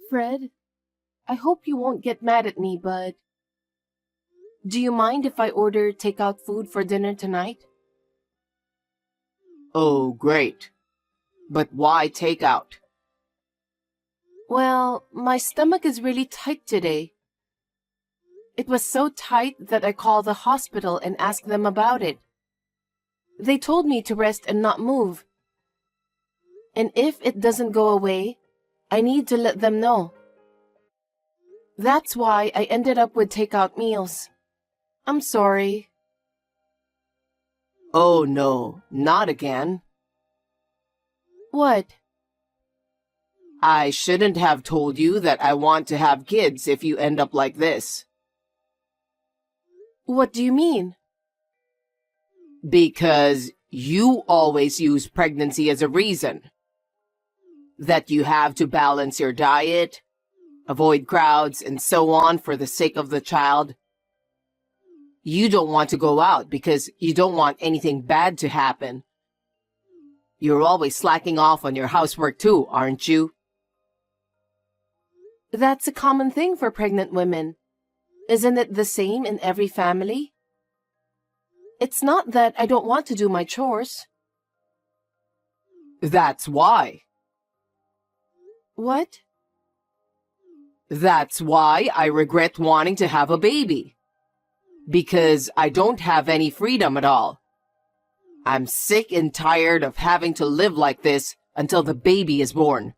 Fred, I hope you won't get mad at me, but do you mind if I order takeout food for dinner tonight? Oh, great. But why takeout? Well, my stomach is really tight today. It was so tight that I called the hospital and asked them about it. They told me to rest and not move. And if it doesn't go away, I need to let them know. That's why I ended up with takeout meals. I'm sorry. Oh no, not again. What? I shouldn't have told you that I want to have kids if you end up like this. What do you mean? Because you always use pregnancy as a reason. That you have to balance your diet, avoid crowds, and so on for the sake of the child. You don't want to go out because you don't want anything bad to happen. You're always slacking off on your housework too, aren't you? That's a common thing for pregnant women. Isn't it the same in every family? It's not that I don't want to do my chores. That's why. What? That's why I regret wanting to have a baby. Because I don't have any freedom at all. I'm sick and tired of having to live like this until the baby is born.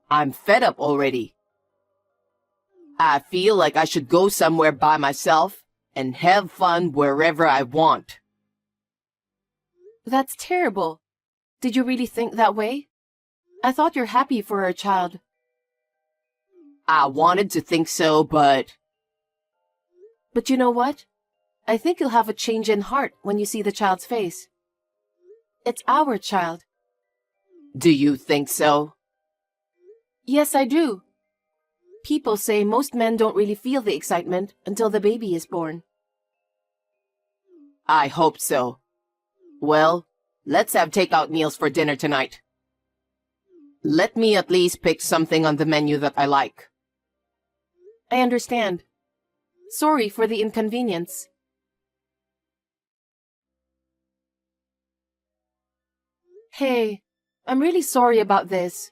I'm fed up already. I feel like I should go somewhere by myself and have fun wherever I want. That's terrible. Did you really think that way? I thought you're happy for our child. I wanted to think so, but... But you know what? I think you'll have a change in heart when you see the child's face. It's our child. Do you think so? Yes, I do. People say most men don't really feel the excitement until the baby is born. I hope so. Well, let's have takeout meals for dinner tonight. Let me at least pick something on the menu that I like. I understand. Sorry for the inconvenience. Hey, I'm really sorry about this.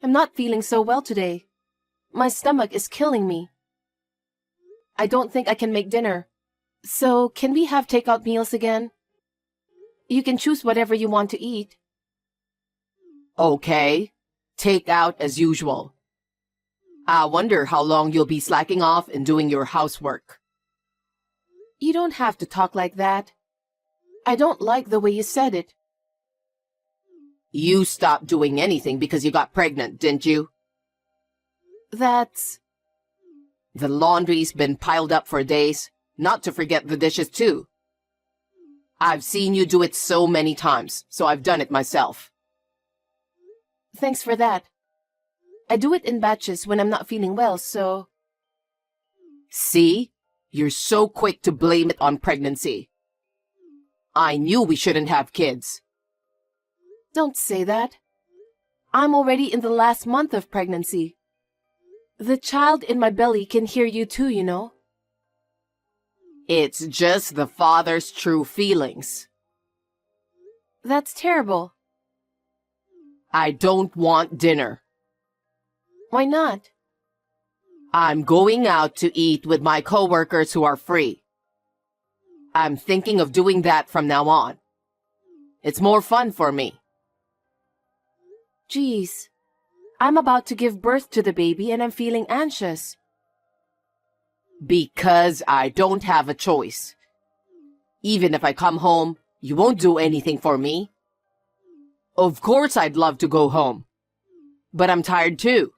I'm not feeling so well today. My stomach is killing me. I don't think I can make dinner. So, can we have takeout meals again? You can choose whatever you want to eat. Okay. Take out as usual. I wonder how long you'll be slacking off and doing your housework. You don't have to talk like that. I don't like the way you said it. You stopped doing anything because you got pregnant, didn't you? That's... The laundry's been piled up for days, not to forget the dishes too. I've seen you do it so many times, so I've done it myself. Thanks for that. I do it in batches when I'm not feeling well, so... See? You're so quick to blame it on pregnancy. I knew we shouldn't have kids. Don't say that. I'm already in the last month of pregnancy. The child in my belly can hear you too, you know. It's just the father's true feelings. That's terrible. I don't want dinner. Why not? I'm going out to eat with my coworkers who are free. I'm thinking of doing that from now on. It's more fun for me. Geez, I'm about to give birth to the baby and I'm feeling anxious. Because I don't have a choice. Even if I come home, you won't do anything for me. Of course I'd love to go home. But I'm tired too.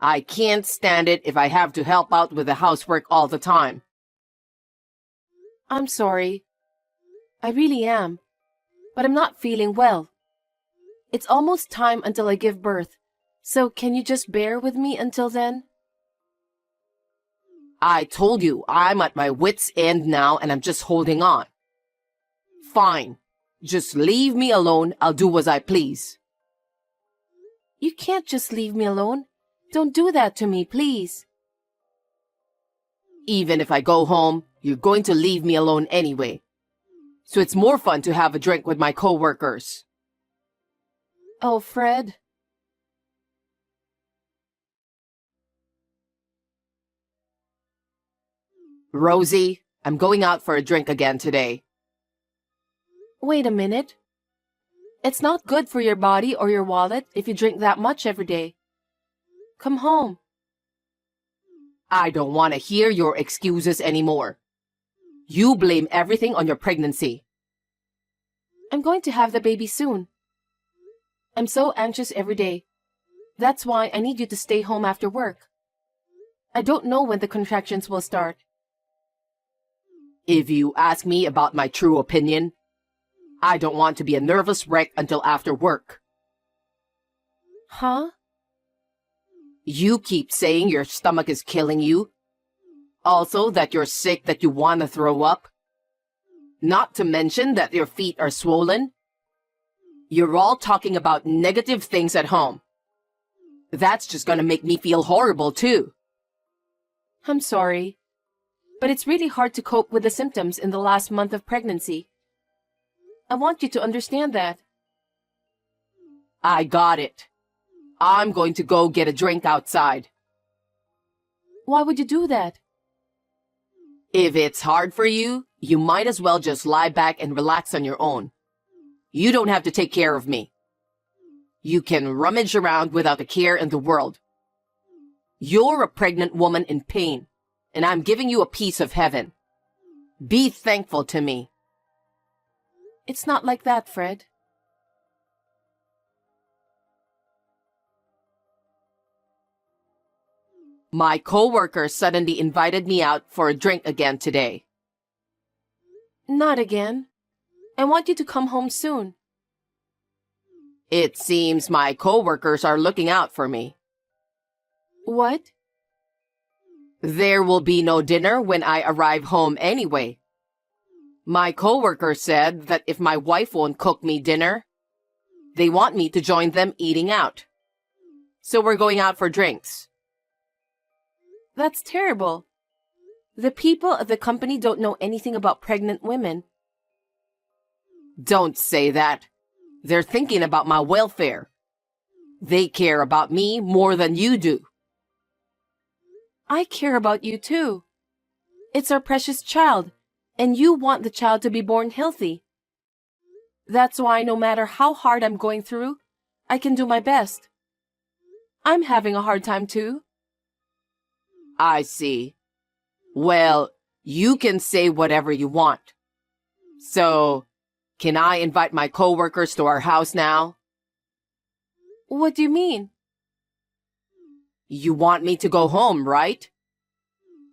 I can't stand it if I have to help out with the housework all the time. I'm sorry. I really am. But I'm not feeling well. It's almost time until I give birth. So can you just bear with me until then? I told you I'm at my wit's end now and I'm just holding on. Fine. Just leave me alone. I'll do as I please. You can't just leave me alone. Don't do that to me, please. Even if I go home, you're going to leave me alone anyway. So it's more fun to have a drink with my coworkers. Oh, Fred. Rosie, I'm going out for a drink again today. Wait a minute. It's not good for your body or your wallet if you drink that much every day. Come home. I don't want to hear your excuses anymore. You blame everything on your pregnancy. I'm going to have the baby soon. I'm so anxious every day. That's why I need you to stay home after work. I don't know when the contractions will start. If you ask me about my true opinion, I don't want to be a nervous wreck until after work. Huh? You keep saying your stomach is killing you. Also that you're sick, that you want to throw up. Not to mention that your feet are swollen. You're all talking about negative things at home. That's just gonna make me feel horrible too. I'm sorry. But it's really hard to cope with the symptoms in the last month of pregnancy. I want you to understand that. I got it. I'm going to go get a drink outside. Why would you do that? If it's hard for you, you might as well just lie back and relax on your own. You don't have to take care of me. You can rummage around without a care in the world. You're a pregnant woman in pain, and I'm giving you a piece of heaven. Be thankful to me. It's not like that, Fred. My coworker suddenly invited me out for a drink again today. Not again. I want you to come home soon. It seems my coworkers are looking out for me. What? There will be no dinner when I arrive home anyway. My coworker said that if my wife won't cook me dinner, they want me to join them eating out. So we're going out for drinks. That's terrible. The people at the company don't know anything about pregnant women. Don't say that. They're thinking about my welfare. They care about me more than you do. I care about you too. It's our precious child, and you want the child to be born healthy. That's why no matter how hard I'm going through, I can do my best. I'm having a hard time too. I see. Well, you can say whatever you want. So, can I invite my coworkers to our house now? What do you mean? You want me to go home, right?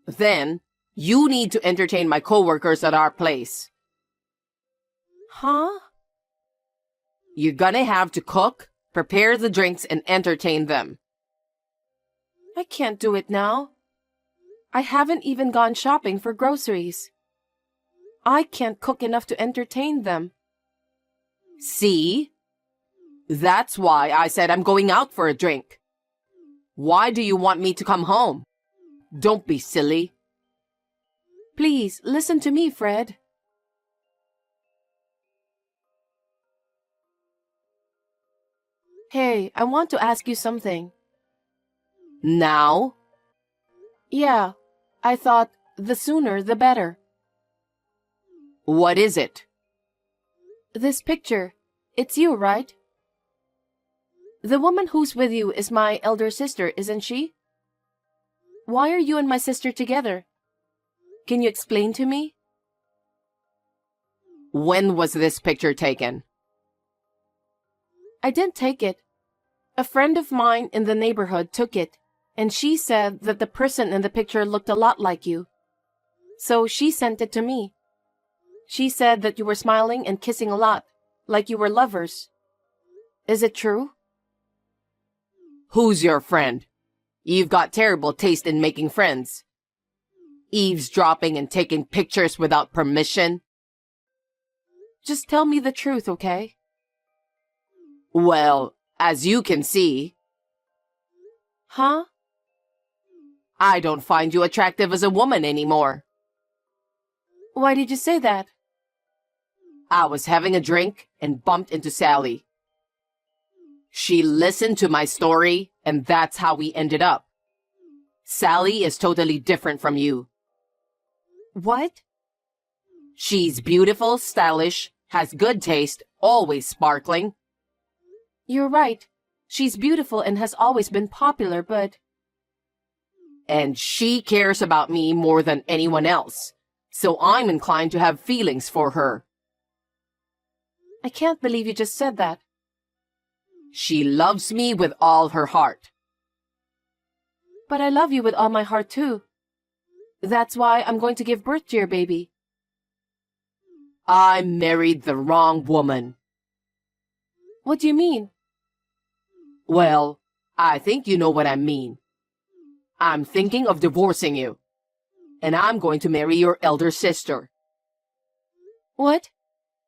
Then, you need to entertain my coworkers at our place. Huh? You're gonna have to cook, prepare the drinks, and entertain them. I can't do it now. I haven't even gone shopping for groceries. I can't cook enough to entertain them. See? That's why I said I'm going out for a drink. Why do you want me to come home? Don't be silly. Please, listen to me, Fred. Hey, I want to ask you something. Now? Yeah, I thought the sooner the better. What is it? This picture, it's you, right? The woman who's with you is my elder sister, isn't she? Why are you and my sister together? Can you explain to me? When was this picture taken? I didn't take it. A friend of mine in the neighborhood took it, and she said that the person in the picture looked a lot like you. So she sent it to me. She said that you were smiling and kissing a lot, like you were lovers. Is it true? Who's your friend? You've got terrible taste in making friends. Eavesdropping and taking pictures without permission. Just tell me the truth, okay? Well, as you can see. Huh? I don't find you attractive as a woman anymore. Why did you say that? I was having a drink and bumped into Sally. She listened to my story, and that's how we ended up. Sally is totally different from you. What? She's beautiful, stylish, has good taste, always sparkling. You're right. She's beautiful and has always been popular, but... And she cares about me more than anyone else, so I'm inclined to have feelings for her. I can't believe you just said that. She loves me with all her heart. But I love you with all my heart, too. That's why I'm going to give birth to your baby. I married the wrong woman. What do you mean? Well, I think you know what I mean. I'm thinking of divorcing you, and I'm going to marry your elder sister. What?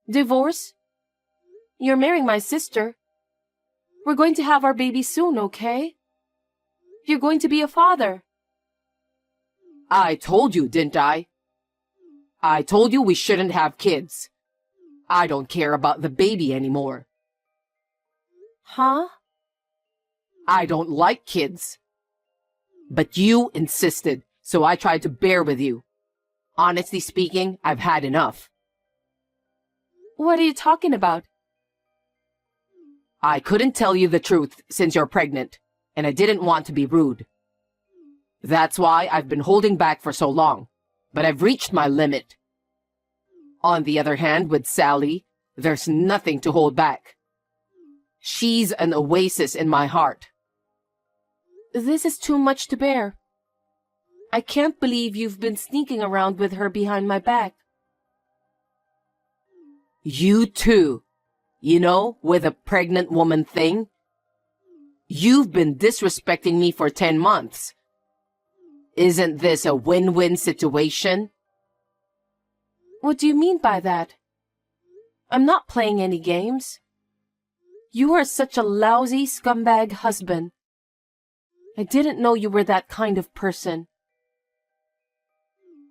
Divorce? You're marrying my sister. We're going to have our baby soon, okay? You're going to be a father. I told you, didn't I? I told you we shouldn't have kids. I don't care about the baby anymore. Huh? I don't like kids. But you insisted, so I tried to bear with you. Honestly speaking, I've had enough. What are you talking about? I couldn't tell you the truth since you're pregnant, and I didn't want to be rude. That's why I've been holding back for so long, but I've reached my limit. On the other hand, with Sally, there's nothing to hold back. She's an oasis in my heart. This is too much to bear. I can't believe you've been sneaking around with her behind my back. You too. You know, with a pregnant woman thing. You've been disrespecting me for 10 months. Isn't this a win-win situation? What do you mean by that? I'm not playing any games. You are such a lousy scumbag husband. I didn't know you were that kind of person.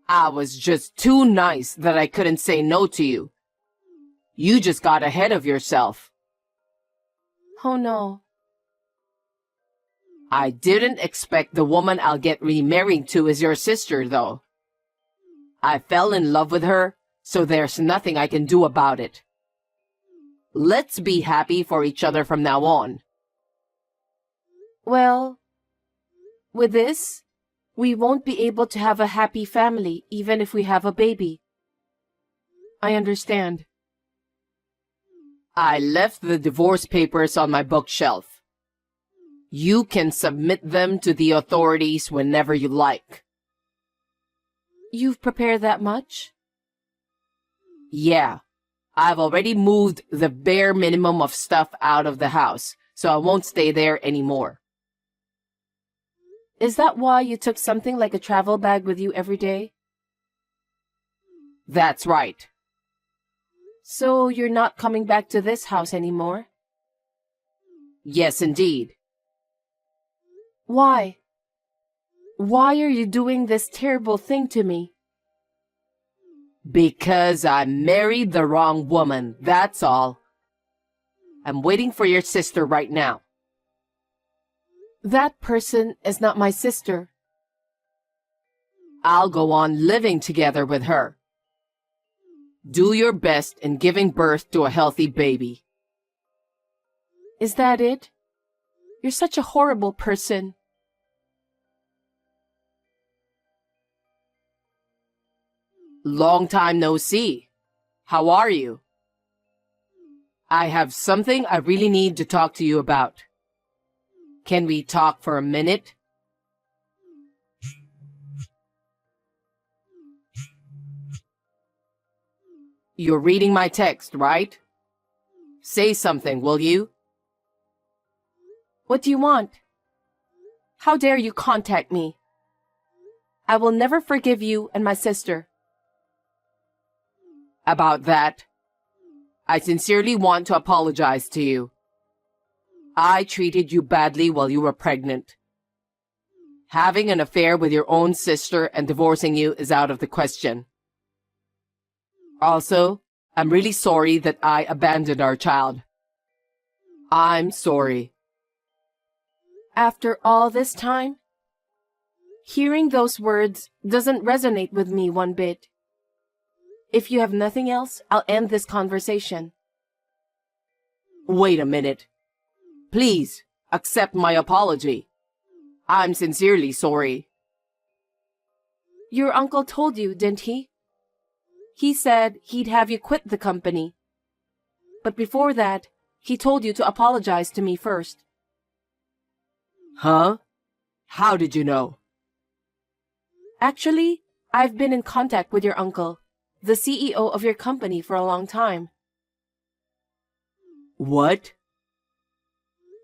I was just too nice that I couldn't say no to you. You just got ahead of yourself. Oh no. I didn't expect the woman I'll get remarried to is your sister, though. I fell in love with her, so there's nothing I can do about it. Let's be happy for each other from now on. Well, with this, we won't be able to have a happy family even if we have a baby. I understand. I left the divorce papers on my bookshelf. You can submit them to the authorities whenever you like. You've prepared that much? Yeah, I've already moved the bare minimum of stuff out of the house, so I won't stay there anymore. Is that why you took something like a travel bag with you every day? That's right. So you're not coming back to this house anymore? Yes, indeed. Why? Why are you doing this terrible thing to me? Because I married the wrong woman, that's all. I'm waiting for your sister right now. That person is not my sister. I'll go on living together with her. Do your best in giving birth to a healthy baby. Is that it? You're such a horrible person. Long time no see. How are you? I have something I really need to talk to you about. Can we talk for a minute? You're reading my text, right? Say something, will you? What do you want? How dare you contact me? I will never forgive you and my sister. About that, I sincerely want to apologize to you. I treated you badly while you were pregnant. Having an affair with your own sister and divorcing you is out of the question. Also, I'm really sorry that I abandoned our child. I'm sorry. After all this time? Hearing those words doesn't resonate with me one bit. If you have nothing else, I'll end this conversation. Wait a minute. Please, accept my apology. I'm sincerely sorry. Your uncle told you, didn't he? He said he'd have you quit the company. But before that, he told you to apologize to me first. Huh? How did you know? Actually, I've been in contact with your uncle, the CEO of your company, for a long time. What?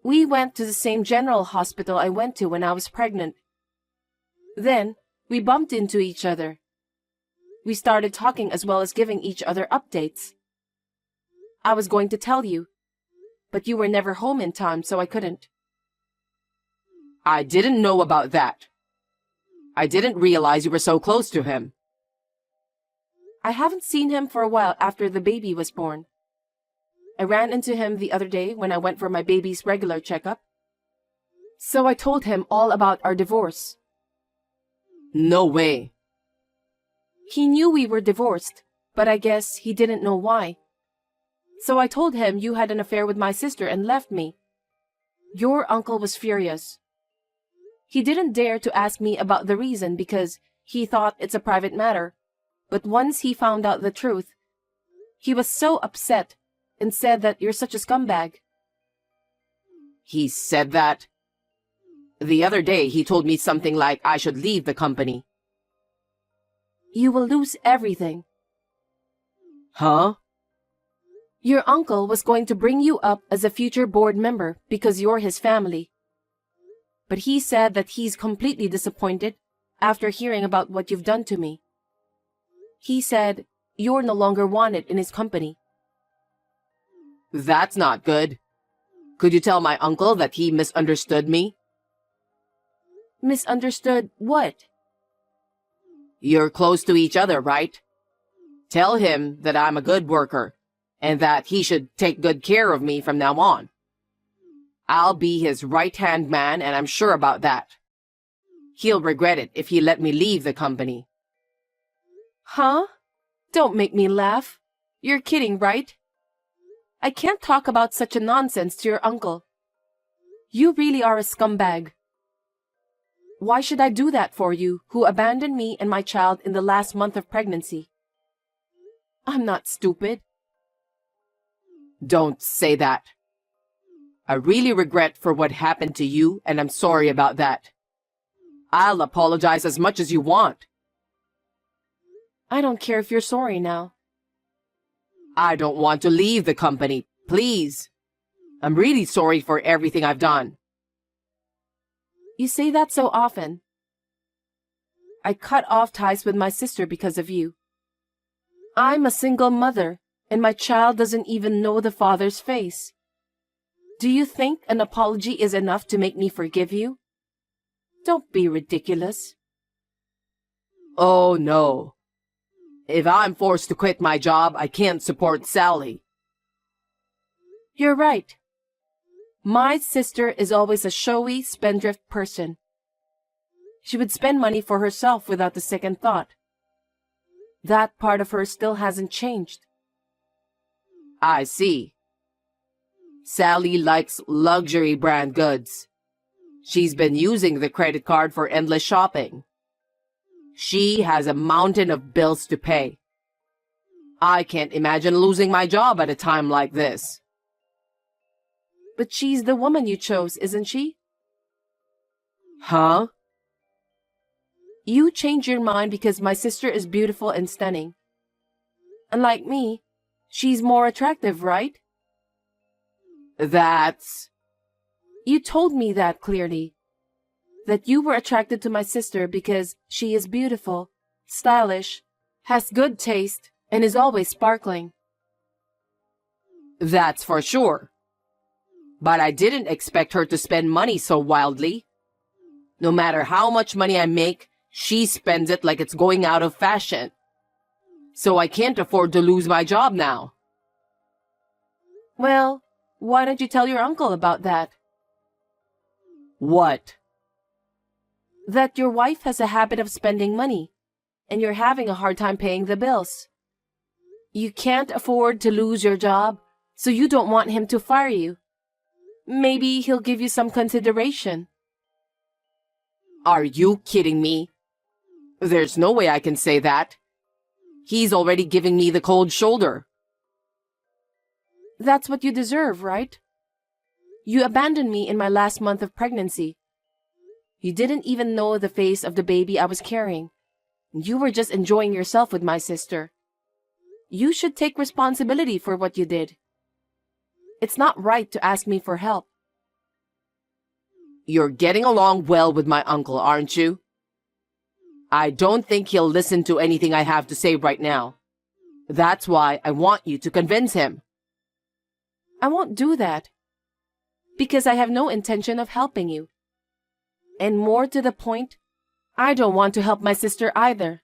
We went to the same general hospital I went to when I was pregnant. Then, we bumped into each other. We started talking as well as giving each other updates. I was going to tell you, but you were never home in time, so I couldn't. I didn't know about that. I didn't realize you were so close to him. I haven't seen him for a while after the baby was born. I ran into him the other day when I went for my baby's regular checkup. So I told him all about our divorce. No way. He knew we were divorced, but I guess he didn't know why. So I told him you had an affair with my sister and left me. Your uncle was furious. He didn't dare to ask me about the reason because he thought it's a private matter. But once he found out the truth, he was so upset and said that you're such a scumbag. He said that? The other day he told me something like I should leave the company. You will lose everything. Huh? Your uncle was going to bring you up as a future board member because you're his family. But he said that he's completely disappointed after hearing about what you've done to me. He said you're no longer wanted in his company. That's not good. Could you tell my uncle that he misunderstood me? Misunderstood what? You're close to each other, right? Tell him that I'm a good worker and that he should take good care of me from now on. I'll be his right-hand man, and I'm sure about that. He'll regret it if he let me leave the company. Huh? Don't make me laugh. You're kidding, right? I can't talk about such a nonsense to your uncle. You really are a scumbag. Why should I do that for you, who abandoned me and my child in the last month of pregnancy? I'm not stupid. Don't say that. I really regret for what happened to you, and I'm sorry about that. I'll apologize as much as you want. I don't care if you're sorry now. I don't want to leave the company, please. I'm really sorry for everything I've done. You say that so often. I cut off ties with my sister because of you. I'm a single mother, and my child doesn't even know the father's face. Do you think an apology is enough to make me forgive you? Don't be ridiculous. Oh, no. If I'm forced to quit my job, I can't support Sally. You're right. My sister is always a showy, spendthrift person. She would spend money for herself without a second thought. That part of her still hasn't changed. I see. Sally likes luxury brand goods. She's been using the credit card for endless shopping. She has a mountain of bills to pay. I can't imagine losing my job at a time like this. But she's the woman you chose, isn't she? Huh? You changed your mind because my sister is beautiful and stunning. Unlike me, she's more attractive, right? That's... You told me that clearly. That you were attracted to my sister because she is beautiful, stylish, has good taste, and is always sparkling. That's for sure. But I didn't expect her to spend money so wildly. No matter how much money I make, she spends it like it's going out of fashion. So I can't afford to lose my job now. Well, why don't you tell your uncle about that? What? That your wife has a habit of spending money, and you're having a hard time paying the bills. You can't afford to lose your job, so you don't want him to fire you. Maybe he'll give you some consideration. Are you kidding me? There's no way I can say that. He's already giving me the cold shoulder. That's what you deserve, right? You abandoned me in my last month of pregnancy. You didn't even know the face of the baby I was carrying. You were just enjoying yourself with my sister. You should take responsibility for what you did. It's not right to ask me for help. You're getting along well with my uncle, aren't you? I don't think he'll listen to anything I have to say right now. That's why I want you to convince him. I won't do that. Because I have no intention of helping you. And more to the point, I don't want to help my sister either.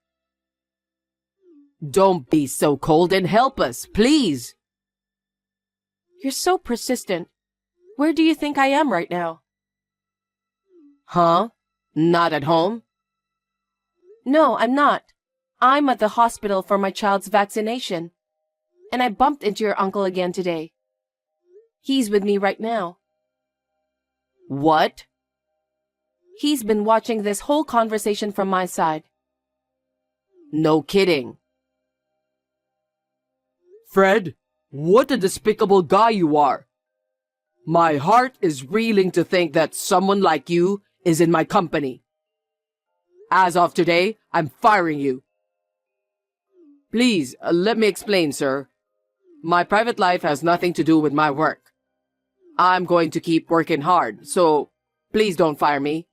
Don't be so cold and help us, please. You're so persistent. Where do you think I am right now? Huh? Not at home? No, I'm not. I'm at the hospital for my child's vaccination. And I bumped into your uncle again today. He's with me right now. What? He's been watching this whole conversation from my side. No kidding. Fred, what a despicable guy you are. My heart is reeling to think that someone like you is in my company. As of today, I'm firing you. Please, let me explain, sir. My private life has nothing to do with my work. I'm going to keep working hard, so please don't fire me.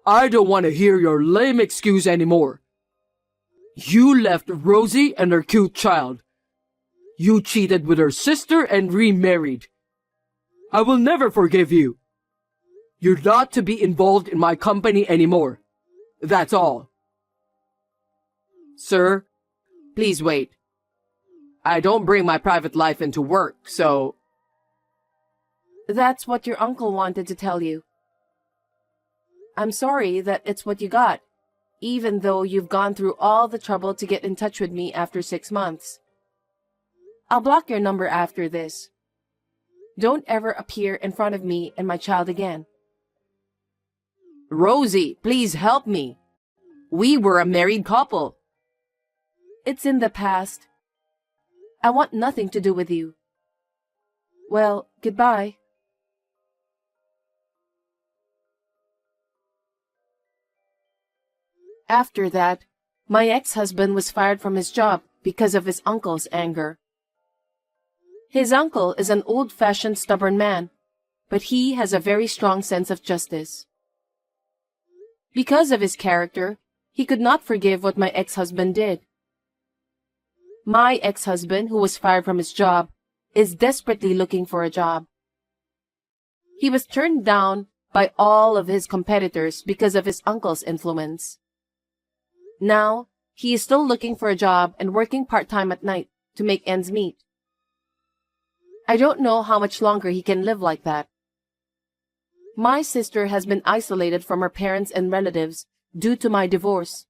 I don't want to hear your lame excuse anymore. You left Rosie and her cute child. You cheated with her sister and remarried. I will never forgive you. You're not to be involved in my company anymore. That's all. Sir, please wait. I don't bring my private life into work, so... That's what your uncle wanted to tell you. I'm sorry that it's what you got, even though you've gone through all the trouble to get in touch with me after 6 months. I'll block your number after this. Don't ever appear in front of me and my child again. Rosie, please help me. We were a married couple. It's in the past. I want nothing to do with you. Well, goodbye. After that, my ex-husband was fired from his job because of his uncle's anger. His uncle is an old-fashioned stubborn man, but he has a very strong sense of justice. Because of his character, he could not forgive what my ex-husband did. My ex-husband, who was fired from his job, is desperately looking for a job. He was turned down by all of his competitors because of his uncle's influence. Now, he is still looking for a job and working part-time at night to make ends meet. I don't know how much longer he can live like that. My sister has been isolated from her parents and relatives due to my divorce.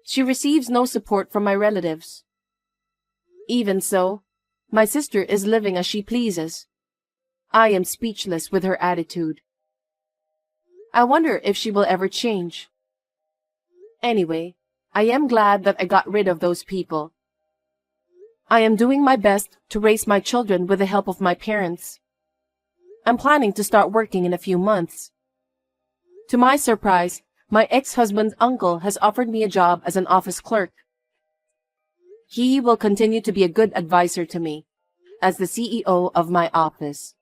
She receives no support from my relatives. Even so, my sister is living as she pleases. I am speechless with her attitude. I wonder if she will ever change. Anyway, I am glad that I got rid of those people. I am doing my best to raise my children with the help of my parents. I'm planning to start working in a few months. To my surprise, my ex-husband's uncle has offered me a job as an office clerk. He will continue to be a good advisor to me as the CEO of my office.